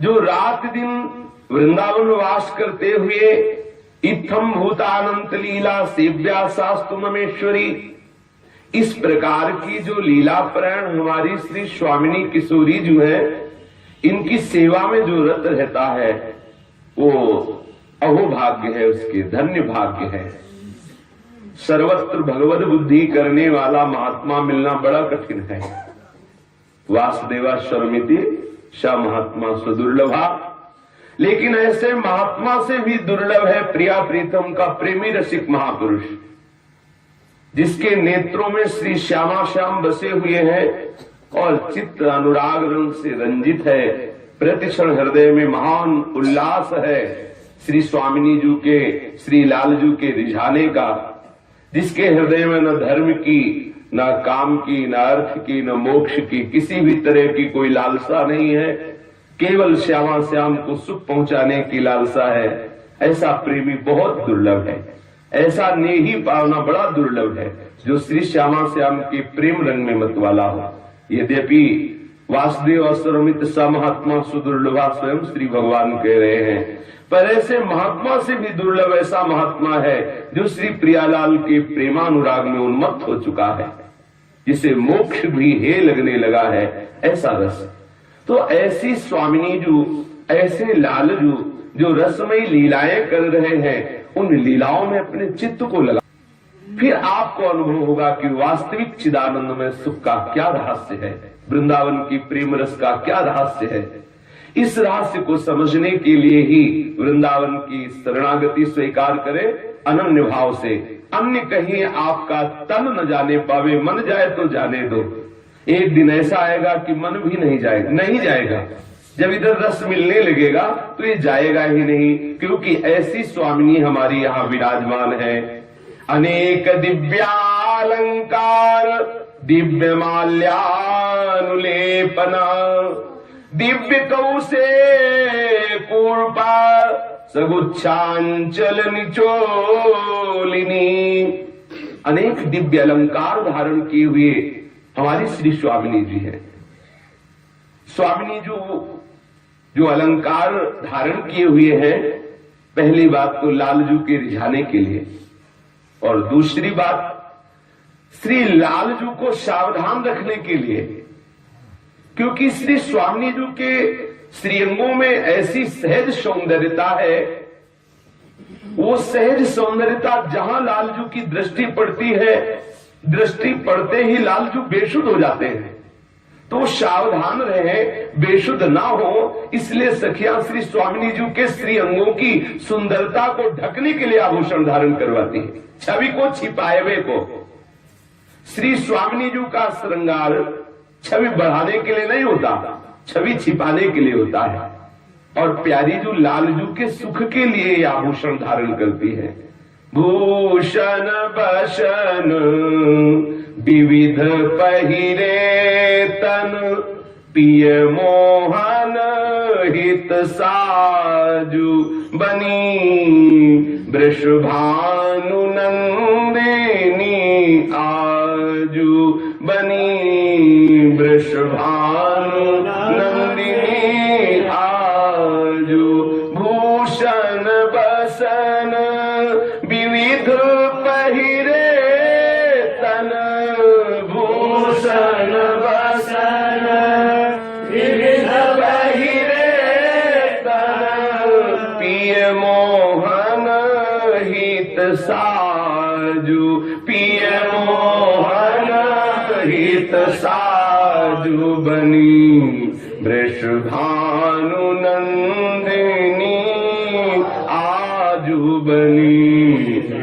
जो रात दिन वृंदावन वास करते हुए इत्थम भूतानंत लीला सेव्या सास्तु ममेश्वरी, इस प्रकार की जो लीला परायण हमारी श्री स्वामिनी किशोरी जो है, इनकी सेवा में जो रत रहता है वो अहोभाग्य है, उसके धन्य भाग्य है। सर्वत्र भगवत बुद्धि करने वाला महात्मा मिलना बड़ा कठिन है। वासुदेवा शर्मिति स महात्मा सुदुर्लभा, लेकिन ऐसे महात्मा से भी दुर्लभ है प्रिया प्रीतम का प्रेमी रसिक महापुरुष, जिसके नेत्रों में श्री श्यामा श्याम बसे हुए हैं और चित्त अनुराग रंग से रंजित है। प्रतिक्षण हृदय में महान उल्लास है श्री स्वामिनी जी के, श्री लालजू के रिझाने का, जिसके हृदय में न धर्म की, न काम की, न अर्थ की, न मोक्ष की किसी भी तरह की कोई लालसा नहीं है, केवल श्यामा श्याम को सुख पहुंचाने की लालसा है। ऐसा प्रेमी बहुत दुर्लभ है, ऐसा नेही पावना बड़ा दुर्लभ है जो श्री श्यामा श्याम के प्रेम रंग में मतवाला हो। यद्यपि वासुदेव सर्वमित स महात्मा सुदुर्लभा स्वयं श्री भगवान कह रहे हैं, पर ऐसे महात्मा से भी दुर्लभ ऐसा महात्मा है जो श्री प्रियालाल के प्रेमानुराग में उन्मत्त हो चुका है, जिसे मोक्ष भी हे लगने लगा है, ऐसा रस। तो ऐसी स्वामिनी जू, ऐसे लालजू जो रसमयी लीलाएं कर रहे हैं, उन लीलाओं में अपने चित्त को लगा, फिर आपको अनुभव होगा कि वास्तविक चिदानंद में सुख का क्या रहस्य है, वृंदावन की प्रेम रस का क्या रहस्य है। इस रहस्य को समझने के लिए ही वृंदावन की शरणागति स्वीकार करें अनन्य भाव से। अन्य कहीं आपका तन न जाने पावे, मन जाए तो जाने दो। एक दिन ऐसा आएगा कि मन भी नहीं जाएगा। जब इधर रस मिलने लगेगा तो ये जाएगा ही नहीं, क्योंकि ऐसी स्वामिनी हमारी यहाँ विराजमान है। अनेक दिव्यालंकार दिव्य माल्यानुलेपना दिव्य कौसे कूर्पा सगुच्छांचल निचोलिनी, अनेक दिव्य अलंकार धारण किए हुए हमारी श्री स्वामिनी जी है। स्वामिनी जो अलंकार धारण किए हुए हैं, पहली बात तो लालजू के रिझाने के लिए, और दूसरी बात श्री लालजू को सावधान रखने के लिए, क्योंकि श्री स्वामिनी जी के श्रीअंगों में ऐसी सहज सौंदर्यता है, वो सहज सौंदर्यता जहां लालजू की दृष्टि पड़ती है, दृष्टि पड़ते ही लालजू बेशुद्ध हो जाते हैं। तो सावधान रहे, बेशुद्ध ना हो, इसलिए सखियां श्री स्वामिनी जी के श्री अंगों की सुंदरता को ढकने के लिए आभूषण धारण करवाती है, छवि को छिपाए हुए को। श्री स्वामिनी जी का श्रृंगार छवि बढ़ाने के लिए नहीं होता, छवि छिपाने के लिए होता है। और प्यारी जो लालजू के सुख के लिए आभूषण धारण करती है। भूषण बसन विविध पहिरे तन, पिय मोहन हित साजु बनी, वृषभानु नंदिनी आजु बनी, वृषभानु नंदिनी आजु। भूषण बसन विविध पहिरे तन, भूषण बसन विविध पहिरे तन, पिय मोहन हित साजु, पिय मोहन हित साजु बनी, वृषभानु नंदिनी आजु बनी,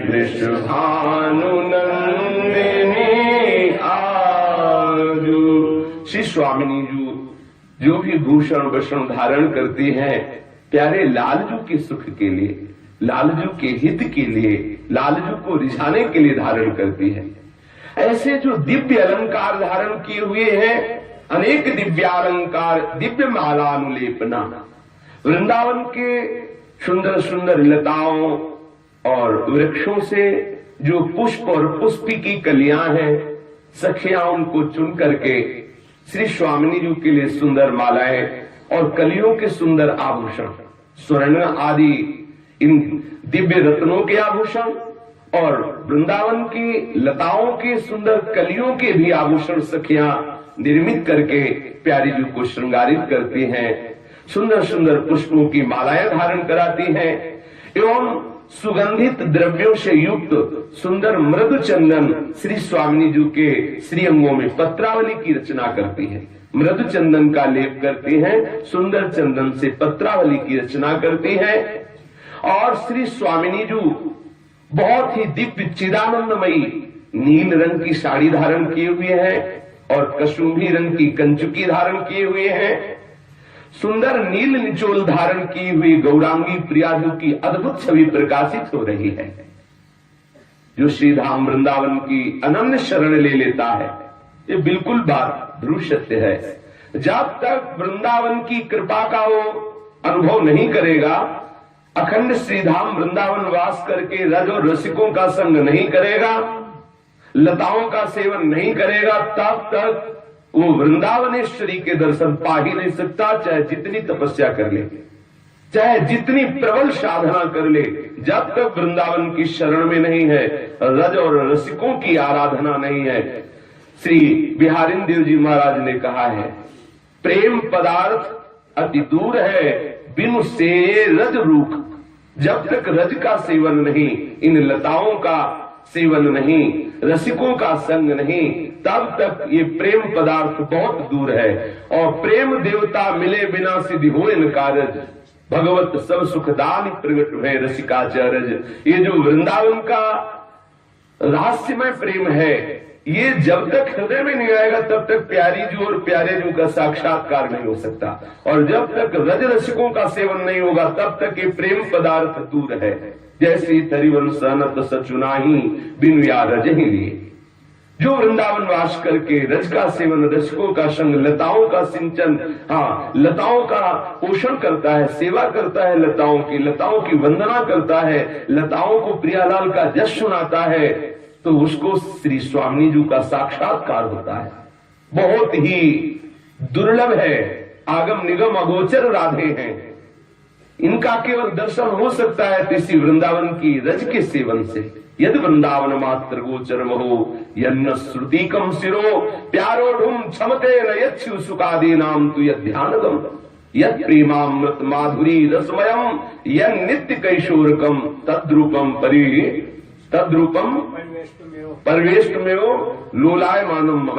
वृषभानु नंदिनी आजु। श्री स्वामिनी जी जो भी भूषण वषण धारण करती हैं, प्यारे लालजू के सुख के लिए, लालजू के हित के लिए, लालजू को रिझाने के लिए धारण करती है। ऐसे जो दिव्य अलंकार धारण किए हुए हैं, अनेक दिव्यालंकार, दिव्य मालानुलेपना, वृंदावन के सुंदर सुंदर लताओं और वृक्षों से जो पुष्प और पुष्पी की कलियां हैं, सखियां उनको चुन करके श्री स्वामिनी जी के लिए सुंदर मालाएं और कलियों के सुंदर आभूषण, स्वर्ण आदि इन दिव्य रत्नों के आभूषण और वृंदावन की लताओं के सुंदर कलियों के भी आभूषण सखियां निर्मित करके प्यारी जी को श्रृंगारित करती हैं। सुंदर सुंदर पुष्पों की मालाएं धारण कराती हैं एवं सुगंधित द्रव्यों से युक्त सुंदर मृदु चंदन श्री स्वामिनी जी के श्री अंगों में पत्रावली की रचना करती है। मृदु चंदन का लेप करती हैं, सुंदर चंदन से पत्रावली की रचना करती हैं और श्री स्वामिनी जी बहुत ही दिव्य चिदानंदमयी नील रंग की साड़ी धारण किए हुए हैं और कशुंभी रंग की कंचुकी धारण किए हुए हैं। सुंदर नील निचोल धारण की हुई गौरांगी प्रियाजू की अद्भुत छवि प्रकाशित हो रही है। जो श्रीधाम वृंदावन की अनन्य शरण ले लेता है, ये बिल्कुल बात ध्रुव सत्य है। जब तक वृंदावन की कृपा का वो अनुभव नहीं करेगा, अखंड श्रीधाम वृंदावन वास करके रज और रसिकों का संग नहीं करेगा, लताओं का सेवन नहीं करेगा, तब तक वो वृंदावनेश्वरी के दर्शन पा ही नहीं सकता। चाहे जितनी तपस्या कर ले, चाहे जितनी प्रबल साधना कर ले, जब तक वृंदावन की शरण में नहीं है, रज और रसिकों की आराधना नहीं है। श्री बिहारिन देव जी महाराज ने कहा है, प्रेम पदार्थ अति दूर है, बिनु से रज रूख। जब तक रज का सेवन नहीं, इन लताओं का सेवन नहीं, रसिकों का संग नहीं, तब तक ये प्रेम पदार्थ बहुत दूर है। और प्रेम देवता मिले बिना सिद्धि होए न कारज, भगवत सब सुखदान प्रगट हुए रसिकाचरज। ये जो वृंदावन का रहस्यमय प्रेम है, ये जब तक हृदय में नहीं आएगा तब तक प्यारी जी और प्यारे जी का साक्षात्कार नहीं हो सकता। और जब तक रज रसिकों का सेवन नहीं होगा तब तक ये प्रेम पदार्थ दूर है। जैसी तरिवन सनत सचुनाही बिनु या रज ही लिए। जो वृंदावन वास करके रज का सेवन, रसिकों का संग, लताओं का सिंचन, लताओं का पोषण करता है, सेवा करता है, लताओं की वंदना करता है, लताओं को प्रियालाल का जश सुनाता है, तो उसको श्री स्वामिनी जी का साक्षात्कार होता है। बहुत ही दुर्लभ है, आगम निगम अगोचर राधे हैं, इनका केवल दर्शन हो सकता है इसी वृंदावन की रज के सेवन से। यद वृंदावन मात्र गोचर महो यन्न श्रुतिकम सिरो प्यारो ढूम क्षमते न यच्छु सुखादि नाम तु यद ध्यानगम यद प्रेमामृत माधुरी रसमयम यन नित्य कैशोरकम तद्रूपम परिवेष्टमेव लोलायमानम।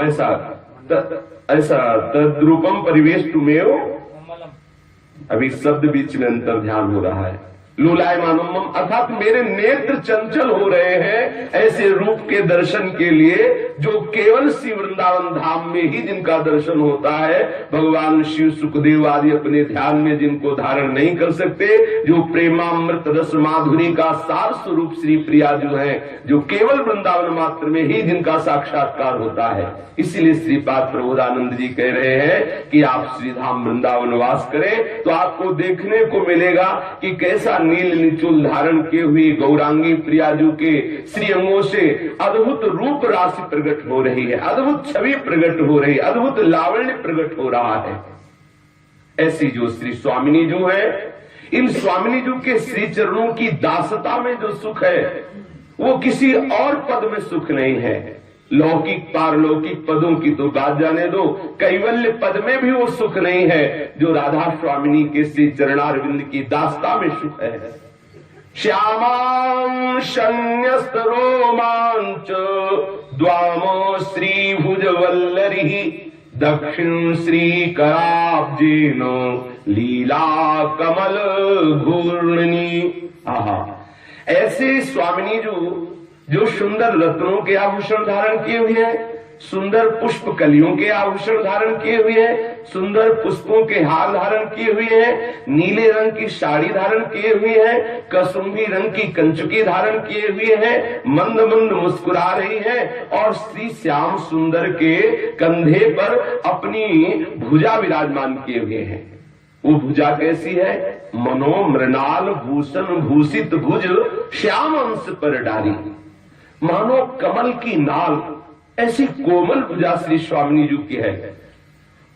ऐसा तद्रूपम परिवेष्टमेव, अभी शब्द बीच में अंतर ध्यान हो रहा है। लोलायमानम अर्थात मेरे नेत्र चंचल हो रहे हैं ऐसे रूप के दर्शन के लिए, जो केवल श्री वृंदावन धाम में ही जिनका दर्शन होता है। भगवान शिव सुखदेव आदि अपने ध्यान में जिनको धारण नहीं कर सकते, जो प्रेमामृत रस माधुरी का सार स्वरूप श्री प्रिया जो है, जो केवल वृंदावन मात्र में ही जिनका साक्षात्कार होता है। इसीलिए श्रीपाद प्रबोधानंद जी कह रहे हैं कि आप श्रीधाम वृंदावन वास करें तो आपको देखने को मिलेगा कि कैसा नील निचुल धारण किए हुए गौरांगी प्रियाजू के श्री अंगों से अद्भुत रूप राशि प्रकट हो रही है, अद्भुत छवि प्रकट हो रही है, अद्भुत लावण्य प्रकट हो रहा है। ऐसी जो श्री स्वामिनी जी है, इन स्वामिनी जी के श्री चरणों की दासता में जो सुख है वो किसी और पद में सुख नहीं है। लौकिक पारलौकिक पदों की तो बात जाने दो, कैवल्य पद में भी वो सुख नहीं है जो राधा स्वामिनी के श्री चरणारविंद की दास्ता में सुख है। श्यामां शन्यस्त रोमांच द्वामो श्री भुजवल्लरी दक्षिण श्री कराब्जेन लीला कमल घूर्णनी। ऐसे स्वामिनी जो सुंदर रत्नों के आभूषण धारण किए हुए हैं, सुंदर पुष्प कलियों के आभूषण धारण किए हुए हैं, सुंदर पुष्पों के हार धारण किए हुए हैं, नीले रंग की साड़ी धारण किए हुए हैं, कसुंभी रंग की कंचुकी धारण किए हुए हैं, मंद मंद मुस्कुरा रही है और श्री श्याम सुंदर के कंधे पर अपनी भुजा विराजमान किए हुए हैं। वो भुजा कैसी है? मनो मृणाल भूषण भूषित भुज श्याम अंश पर डारी। मानो कमल की नाल ऐसी कोमल भुजा श्री स्वामिनी जी की है।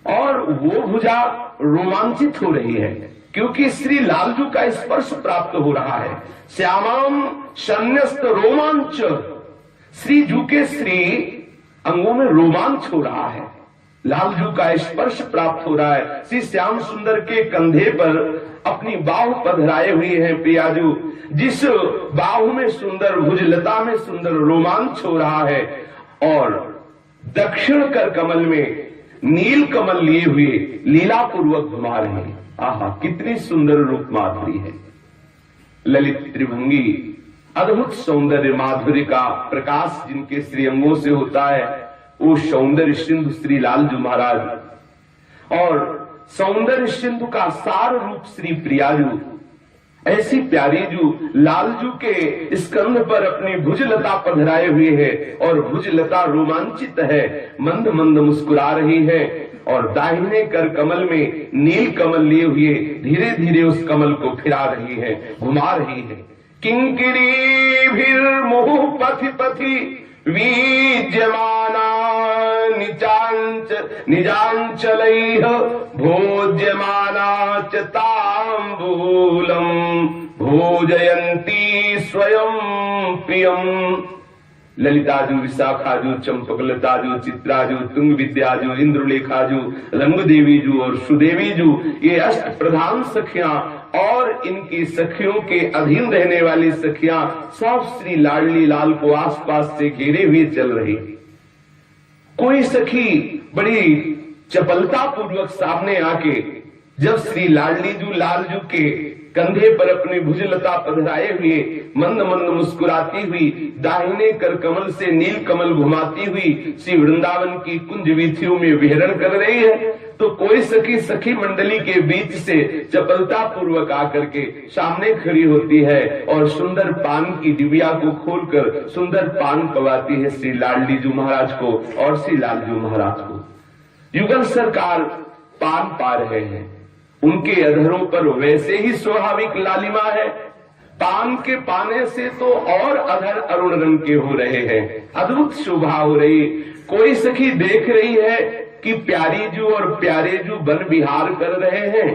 और वो भुजा रोमांचित हो रही है क्योंकि श्री लालजू का स्पर्श प्राप्त हो रहा है। श्यामाम संन्यस्त रोमांच, श्री जू के श्री अंगों में रोमांच हो रहा है, लालजू का स्पर्श प्राप्त हो रहा है। श्री श्याम सुंदर के कंधे पर अपनी बाहु पधराए हुए हैं प्रियाजू, जिस बाहु में सुंदर भुजलता में सुंदर रोमांच हो रहा है और दक्षिण कर कमल में नील कमल लिए हुए लीला पूर्वक घुमा रहे हैं। आहा, कितनी सुंदर रूप माधुरी है। ललित त्रिभंगी अद्भुत सौंदर्य माधुर्य का प्रकाश जिनके श्रीअंगों से होता है, वो सौंदर्य सिंधु श्री लालजू महाराज और सौंदर्य सिंधु का सार रूप श्री प्रियाजू। ऐसी प्यारी जू लालजू के स्कंध पर अपनी भुजलता पधराए हुए है और भुजलता रोमांचित है, मंद मंद मुस्कुरा रही है और दाहिने कर कमल में नील कमल लिए हुए धीरे धीरे उस कमल को फिरा रही है, घुमा रही है। किंकिरी भीर मोह पथि पथि वीज्यमाना निजांचलैः भोज्यमाना च तांबूलम भोजयंती स्वयं प्रियम। ललिताजू, विशाखाजू, चंपकलताजू, चित्राजू, तुंग विद्याजू, इंद्रलेखाजू, रंगदेवीजू और सुदेवीजू, ये अष्ट प्रधान सखियां और इनकी सखियों के अधीन रहने वाली सखियां सब श्री लाडली लाल को आसपास से घेरे हुए चल रही। कोई सखी बड़ी चपलता पूर्वक सामने आके जब श्री लाडलीजू लालजू के कंधे पर अपनी भुजलता पधराए हुए मंद मंद मुस्कुराती हुई दाहिने कर कमल से नील कमल घुमाती हुई श्री वृंदावन की कुंज वीथियों में विहरण कर रही है, तो कोई सखी सखी मंडली के बीच से चपलता पूर्वक आकर के सामने खड़ी होती है और सुंदर पान की डिबिया को खोलकर सुंदर पान पवाती है श्री लाडलीजू महाराज को और श्री लालजू महाराज को। युगल सरकार पान पा रहे हैं, उनके अधरों पर वैसे ही स्वाभाविक लालिमा है, पान के पाने से तो और अधर अरुण रंग के हो रहे हैं, अद्भुत शोभा हो रही। कोई सखी देख रही है कि प्यारी जू और प्यारे जू वन विहार कर रहे हैं,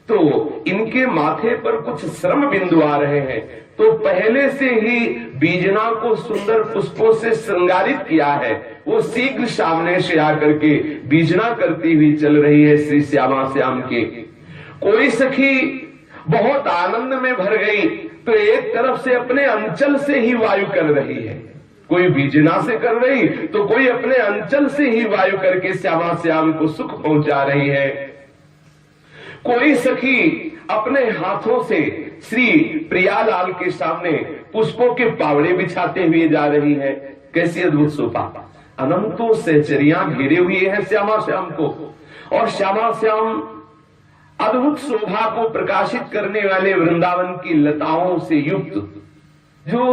तो इनके माथे पर कुछ श्रम बिंदु आ रहे हैं, तो पहले से ही बीजना को सुंदर पुष्पों से श्रृंगारित किया है, वो शीघ्र सामने से आकर के बीजना करती हुई चल रही है श्री श्यामा श्याम के। कोई सखी बहुत आनंद में भर गई तो एक तरफ से अपने अंचल से ही वायु कर रही है, कोई बीजना से कर रही तो कोई अपने अंचल से ही वायु करके श्यामा श्याम को सुख पहुंचा रही है। कोई सखी अपने हाथों से श्री प्रियालाल के सामने पुष्पों के पावड़े बिछाते हुए जा रही है। कैसी अद्भुत शोभा, अनंतों सहचरियां घेरे हुए हैं श्यामा श्याम को और श्यामा श्याम अद्भुत शोभा को प्रकाशित करने वाले वृंदावन की लताओं से युक्त जो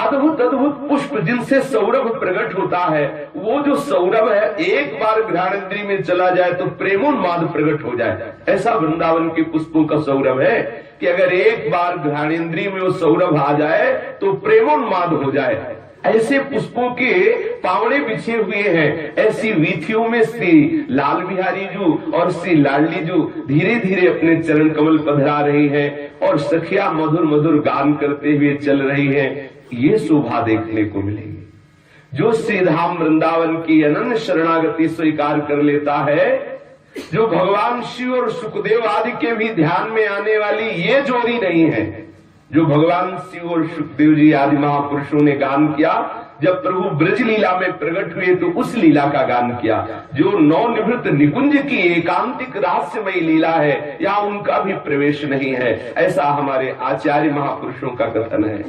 अद्भुत अद्भुत पुष्प जिनसे सौरभ प्रकट होता है, वो जो सौरभ है एक बार घ्राणेन्द्रिय में चला जाए तो प्रेमोन्माद प्रकट हो जाए। ऐसा वृंदावन के पुष्पों का सौरभ है कि अगर एक बार घ्राणेन्द्रिय में वो सौरभ आ जाए तो प्रेमोन्माद हो जाए। ऐसे पुष्पों के पावड़े बिछे हुए हैं। ऐसी वीथियों में श्री लाल बिहारी जू और श्री लाडली जू धीरे धीरे अपने चरण कमल पधरा रही है और सखिया मधुर मधुर गान करते हुए चल रही है। ये शोभा देखने को मिलेगी। जो श्रीधाम वृंदावन की अनन्य शरणागति स्वीकार कर लेता है, जो भगवान शिव और सुखदेव आदि के भी ध्यान में आने वाली ये जोड़ी नहीं है, जो भगवान शिव और सुखदेव जी आदि महापुरुषों ने गान किया, जब प्रभु ब्रज लीला में प्रकट हुए तो उस लीला का गान किया। जो नवनिवृत्त निकुंज की एकांतिक रहस्यमयी लीला है, यहाँ उनका भी प्रवेश नहीं है, ऐसा हमारे आचार्य महापुरुषों का कथन है।